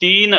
3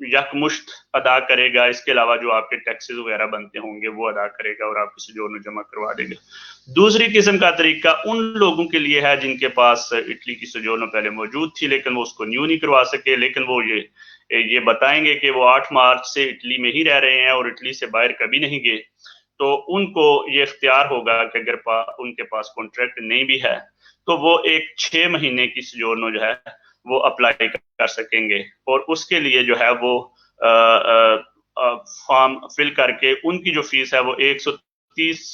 یکمشت ادا کرے گا. اس کے علاوہ جو آپ کے ٹیکسز وغیرہ بنتے ہوں گے وہ ادا کرے گا اور آپ کی سجورنو جمع کروا دے گا. دوسری قسم کا طریقہ ان لوگوں کے لیے ہے جن کے پاس اٹلی کی سجورنو پہلے موجود تھی لیکن وہ اس کو نیو نہیں کروا سکے, لیکن وہ یہ بتائیں گے کہ وہ 8 مارچ سے اٹلی میں ہی رہ رہے ہیں اور اٹلی سے باہر کبھی نہیں گئے, تو ان کو یہ اختیار ہوگا کہ اگر ان کے پاس کانٹریکٹ نہیں بھی ہے تو وہ ایک 6 مہینے کی سجورنو جو ہے وہ اپلائی کر سکیں گے, اور اس کے لیے جو ہے وہ فارم فل کر کے ان کی جو فیس ہے وہ 130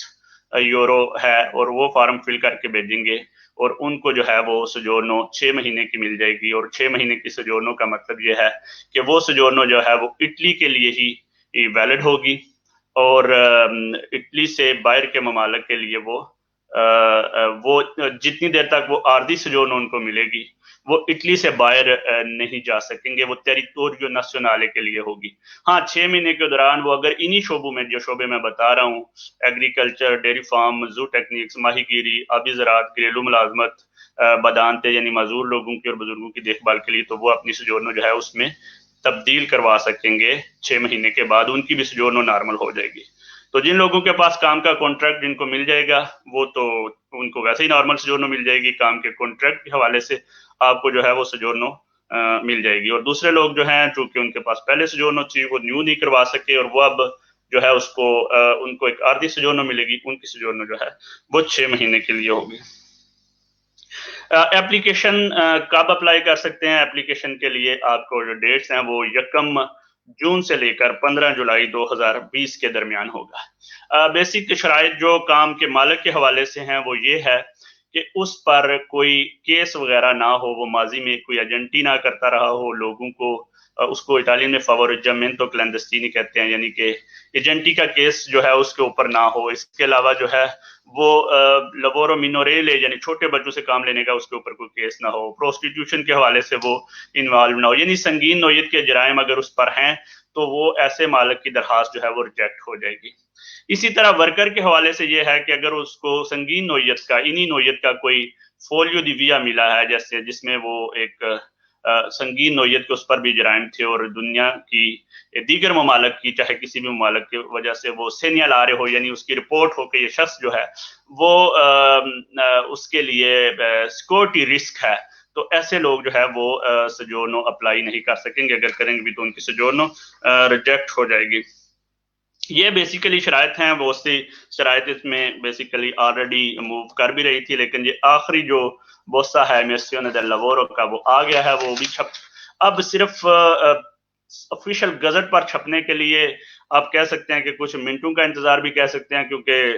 یورو ہے, اور وہ فارم فل کر کے بھیجیں گے اور ان کو جو ہے وہ سجورنو 6 مہینے کی مل جائے گی. اور 6 مہینے کی سجورنو کا مطلب یہ ہے کہ وہ سجورنو جو ہے وہ اٹلی کے لیے ہی ویلڈ ہوگی, اور اٹلی سے باہر کے ممالک کے لیے وہ جتنی دیر تک وہ عارضی سجورنو ان کو ملے گی وہ اٹلی سے باہر نہیں جا سکیں گے, وہ ٹیریٹوریو نیشنالے کے لیے ہوگی. ہاں 6 مہینے کے دوران وہ اگر انہی شعبوں میں جو شعبے میں بتا رہا ہوں, ایگریکلچر, ڈیری فارم, زو ٹیکنیکس, ماہی گیری, آبی زراعت, گھریلو ملازمت, بدانتے یعنی معذور لوگوں کی اور بزرگوں کی دیکھ بھال کے لیے, تو وہ اپنی سجورنو جو ہے اس میں تبدیل کروا سکیں گے. 6 مہینے کے بعد ان کی بھی سجورنو نارمل ہو جائے گی. تو جن لوگوں کے پاس کام کا کانٹریکٹ جن کو مل جائے گا وہ تو ان کو ویسے ہی نارمل سجورنو مل جائے گی, کام کے کانٹریکٹ کے حوالے سے آپ کو جو ہے وہ سجورنو مل جائے گی. اور دوسرے لوگ جو ہیں چونکہ ان کے پاس پہلے سجورنو تھی وہ نیو نہیں کروا سکے اور وہ اب جو ہے اس کو ان کو ایک عارضی سجورنو ملے گی, ان کی سجورنو جو ہے وہ 6 مہینے کے لیے ہوگی. اپلیکیشن کب اپلائی کر سکتے ہیں؟ اپلیکیشن کے لیے آپ کو جو ڈیٹس ہیں وہ 1 جون سے لے کر 15 جولائی 2020 کے درمیان ہوگا. بیسک شرائط جو کام کے مالک کے حوالے سے ہیں وہ یہ ہے کہ اس پر کوئی کیس وغیرہ نہ ہو, وہ ماضی میں کوئی ایجنٹی نہ کرتا رہا ہو لوگوں کو, اس کو اٹالین میں فاوریجامنٹو کلیندستینی کہتے ہیں, یعنی کہ ایجنٹی کا کیس جو ہے اس کے اوپر نہ ہو. اس کے علاوہ جو ہے وہ لبورو مینوریلے یعنی چھوٹے بچوں سے کام لینے کا اس کے اوپر کوئی کیس نہ ہو. پروسٹیٹیوشن کے حوالے سے وہ انوالو نہ ہو, یعنی سنگین نوعیت کے جرائم اگر اس پر ہیں تو وہ ایسے مالک کی درخواست جو ہے وہ ریجیکٹ ہو جائے گی. اسی طرح ورکر کے حوالے سے یہ ہے کہ اگر اس کو سنگین نوعیت کا انہی نوعیت کا کوئی فولیو دی ویا ملا ہے, جیسے جس میں وہ ایک سنگین نوعیت کے اس پر بھی جرائم تھے اور دنیا کی دیگر ممالک کی چاہے کسی بھی ممالک کی وجہ سے وہ سینیال آ رہے ہو, یعنی اس کی رپورٹ ہو کہ یہ شخص جو ہے وہ اس کے لیے سیکورٹی رسک ہے, تو ایسے لوگ جو ہے وہ سجورنو اپلائی نہیں کر سکیں گے. اگر کریں گے بھی تو ان کی سجورنو ریجیکٹ ہو جائے گی. یہ بیسیکلی شرائط ہیں, بہت سی شرائط اس میں بیسیکلی آلریڈی موو کر بھی رہی تھی, لیکن یہ آخری جو بوسا ہے میسیون دل لورو کا وہ آ گیا ہے, وہ بھی اب صرف آفیشیل گزٹ پر چھپنے کے لیے آپ کہہ سکتے ہیں کہ کچھ منٹوں کا انتظار بھی کہہ سکتے ہیں, کیونکہ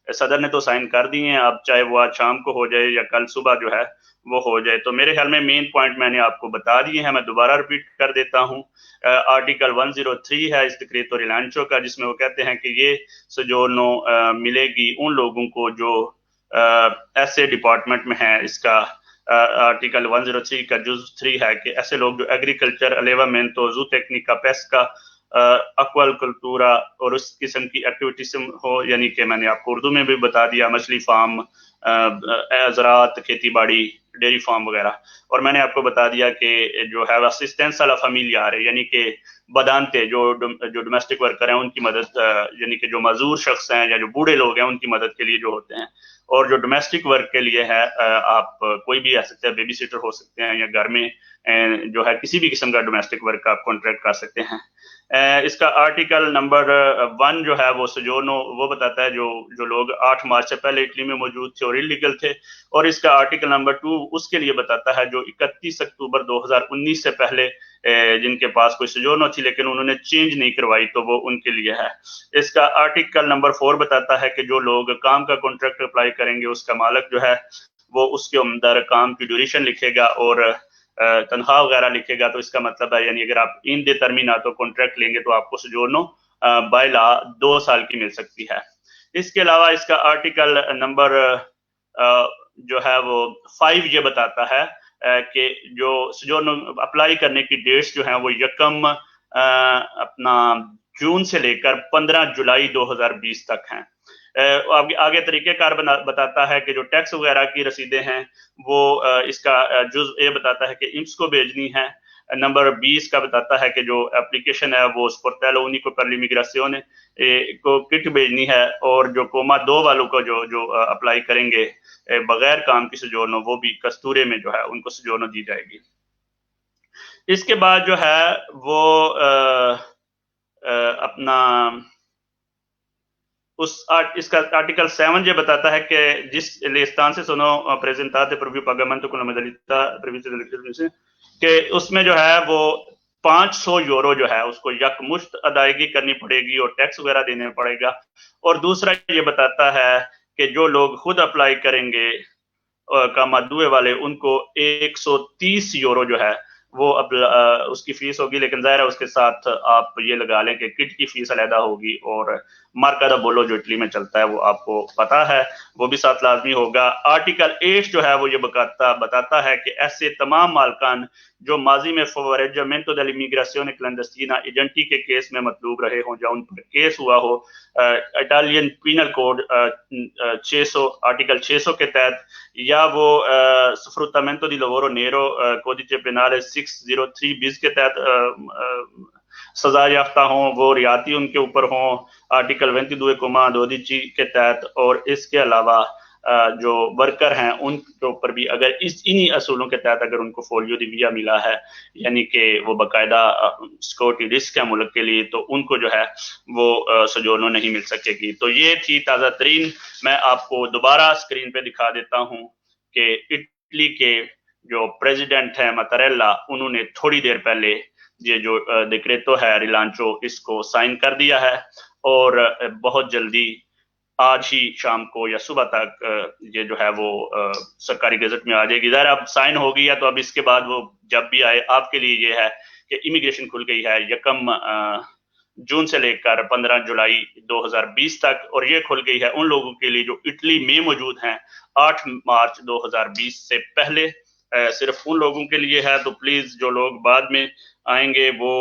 صدر نے تو سائن کر دیے ہیں, اب چاہے وہ آج شام کو ہو جائے یا کل صبح جو ہے وہ ہو جائے. تو میرے خیال میں مین پوائنٹ میں نے آپ کو بتا دیے ہیں, میں دوبارہ ریپیٹ کر دیتا ہوں. آرٹیکل 103 ہے اس ڈکریتو ریلانچو کا, جس میں وہ کہتے ہیں کہ یہ سجورنو ملے گی ان لوگوں کو جو ایسے ڈپارٹمنٹ میں ہیں. اس کا آرٹیکل 103 کا جز 3 ہے کہ ایسے لوگ جو ایگریکلچر, الیوامنٹو, زو ٹیکنیکا, پیسکا, اکوال کلٹورا اور اس قسم کی ایکٹیویٹیز ہو, یعنی کہ میں نے آپ کو اردو میں بھی بتا دیا, مچھلی فارم, زراعت, کھیتی باڑی, ڈیری فارم وغیرہ. اور میں نے آپ کو بتا دیا کہ جو ہے اسسٹنس الا فیملیار ہے, یعنی کہ بدانتے جو ڈومیسٹک ورکر ہیں ان کی مدد, یعنی کہ جو معذور شخص ہیں یا جو بوڑھے لوگ ہیں ان کی مدد کے لیے جو ہوتے ہیں. اور جو ڈومیسٹک ورک کے لیے ہے آپ کوئی بھی آ سکتے ہیں, بیبی سیٹر ہو سکتے ہیں یا گھر میں جو ہے کسی بھی قسم کا ڈومیسٹک ورک کا آپ کانٹریکٹ کر سکتے ہیں. اس کا آرٹیکل نمبر 1 جو ہے وہ سجورنو وہ بتاتا ہے جو لوگ 8 مارچ سے پہلے اٹلی میں موجود تھے اور انلیگل تھے, اور اس کا آرٹیکل نمبر 2 اس کے لیے بتاتا ہے جو 31 اکتوبر 2019 سے پہلے جن کے پاس کوئی سجورنو تھی لیکن انہوں نے چینج نہیں کروائی, تو وہ ان کے لیے ہے. اس کا آرٹیکل نمبر 4 بتاتا ہے کہ جو لوگ کام کا کانٹریکٹ اپلائی کریں گے اس کا مالک جو ہے وہ اس کے اندر کام کی ڈیوریشن لکھے گا اور تنخواہ وغیرہ لکھے گا. تو اس کا مطلب ہے یعنی اگر آپ ان ڈیٹرمیناتو کانٹریکٹ لیں گے تو آپ کو سجورنو بائی لا 2 سال کی مل سکتی ہے. اس کے علاوہ اس کا آرٹیکل نمبر جو ہے وہ 5 یہ بتاتا ہے کہ جو سجورنو اپلائی کرنے کی ڈیٹس جو ہیں وہ 1 اپنا جون سے لے کر 15 جولائی 2020 تک ہیں. آگے طریقہ کار بتاتا ہے کہ جو ٹیکس وغیرہ کی رسیدیں ہیں وہ اس کا جز یہ بتاتا ہے کہ امس کو بھیجنی ہے. نمبر 20 کا بتاتا ہے کہ جو اپلیکیشن ہے وہ sportello unico per l'immigrazione کو کٹ بھیجنی ہے، اور جو کوما 2 والوں کو جو اپلائی کریں گے بغیر کام کی سجورنو، وہ بھی کستورے میں جو ہے ان کو سجورنو دی جائے گی۔ اس کے بعد جو ہے وہ اپنا اس کا آرٹیکل 7 یہ بتاتا ہے کہ جس le istanze sono presentate per più pagamento con la modalità prevista dall'esercizio کہ اس میں جو ہے وہ 500 یورو جو ہے اس کو یکمشت ادائیگی کرنی پڑے گی اور ٹیکس وغیرہ دینے پڑے گا، اور دوسرا یہ بتاتا ہے کہ جو لوگ خود اپلائی کریں گے کاما 2 والے ان کو 130 یورو جو ہے وہ اس کی فیس ہوگی، لیکن ظاہر ہے اس کے ساتھ آپ یہ لگا لیں کہ کٹ کی فیس علیحدہ ہوگی، اور مارکا دا بولو جو اٹلی میں چلتا ہے وہ آپ کو پتا ہے وہ بھی ساتھ لازمی ہوگا۔ آرٹیکل 8 جو ہے وہ یہ بتاتا ہے کہ ایسے تمام مالکان جو ماضی میں favoreggiamento dell'immigrazione clandestina ایجنٹی کے کیس میں مطلوب رہے ہوں یا ان پر کیس ہوا ہو اٹالین پینل کوڈ 600 آرٹیکل 600 کے تحت، یا وہ sfruttamento di lavoro nero codice penale 603 bis کے تحت سزا یافتہ ہوں، وہ ریاتی ان کے اوپر ہوں آرٹیکل 22,12 کے تحت، اور اس کے علاوہ جو ورکر ہیں ان کے اوپر بھی اگر انہی اصولوں کے تحت اگر ان کو فولیو دی ویا ملا ہے، یعنی کہ وہ باقاعدہ سیکورٹی رسک ہے ملک کے لیے، تو ان کو جو ہے وہ سجورنو نہیں مل سکے گی۔ تو یہ تھی تازہ ترین۔ میں آپ کو دوبارہ اسکرین پہ دکھا دیتا ہوں کہ اٹلی کے جو پریزیڈنٹ ہیں ماتاریلا، انہوں نے تھوڑی دیر پہلے یہ جو ڈیکریٹو ہے ریلانچو اس کو سائن کر دیا ہے، اور بہت جلدی آج ہی شام کو یا صبح تک یہ جو ہے وہ سرکاری گزٹ میں آ جائے گی۔ ظاہر اب سائن ہو گئی ہے تو اب اس کے بعد وہ جب بھی آئے، آپ کے لیے یہ ہے کہ امیگریشن کھل گئی ہے 1 جون سے لے کر 15 جولائی 2020 تک، اور یہ کھل گئی ہے ان لوگوں کے لیے جو اٹلی میں موجود ہیں 8 مارچ 2020 سے پہلے، صرف ان لوگوں کے لیے ہے۔ تو پلیز جو لوگ بعد میں آئیں گے وہ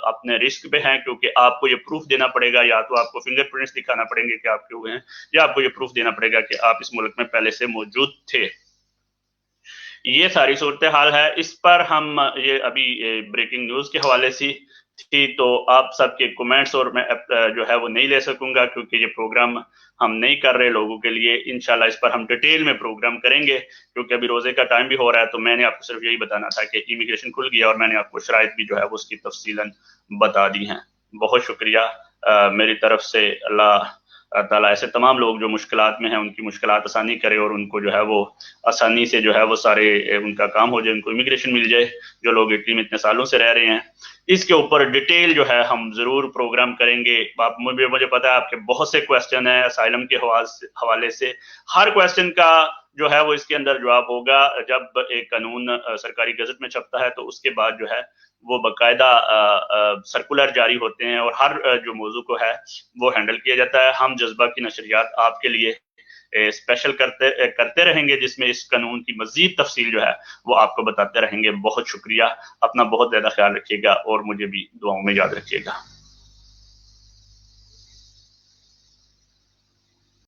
اپنے رسک پہ ہیں، کیونکہ آپ کو یہ پروف دینا پڑے گا، یا تو آپ کو فنگر پرنٹس دکھانا پڑیں گے کہ آپ کے ہوئے ہیں، یا آپ کو یہ پروف دینا پڑے گا کہ آپ اس ملک میں پہلے سے موجود تھے۔ یہ ساری صورتحال ہے۔ اس پر ہم یہ ابھی بریکنگ نیوز کے حوالے سے تھی، تو آپ سب کے کومنٹس اور میں جو ہے وہ نہیں لے سکوں گا کیونکہ یہ پروگرام ہم نہیں کر رہے لوگوں کے لیے۔ انشاءاللہ اس پر ہم ڈیٹیل میں پروگرام کریں گے، کیونکہ ابھی روزے کا ٹائم بھی ہو رہا ہے، تو میں نے آپ کو صرف یہی بتانا تھا کہ امیگریشن کھل گیا، اور میں نے آپ کو شرائط بھی جو ہے وہ اس کی تفصیلاً بتا دی ہیں۔ بہت شکریہ میری طرف سے۔ اللہ تعالیٰ ایسے تمام لوگ جو مشکلات میں ہیں ان کی مشکلات آسانی کرے، اور ان کو جو ہے وہ آسانی سے جو ہے وہ سارے ان کا کام ہو جائے، ان کو امیگریشن مل جائے، جو لوگ اٹلی میں اتنے سالوں سے رہ رہے ہیں۔ اس کے اوپر ڈیٹیل جو ہے ہم ضرور پروگرام کریں گے۔ مجھے پتا ہے آپ کے بہت سے کویسچن ہیں اسائلم کے حوالے سے، ہر کویسچن کا جو ہے وہ اس کے اندر جواب ہوگا۔ جب ایک قانون سرکاری گزٹ میں چھپتا ہے تو اس کے بعد جو ہے وہ باقاعدہ سرکولر جاری ہوتے ہیں، اور ہر جو موضوع کو ہے وہ ہینڈل کیا جاتا ہے۔ ہم جذبہ کی نشریات آپ کے لیے اسپیشل کرتے رہیں گے، جس میں اس قانون کی مزید تفصیل جو ہے وہ آپ کو بتاتے رہیں گے۔ بہت شکریہ، اپنا بہت زیادہ خیال رکھیے گا، اور مجھے بھی دعاؤں میں یاد رکھیے گا۔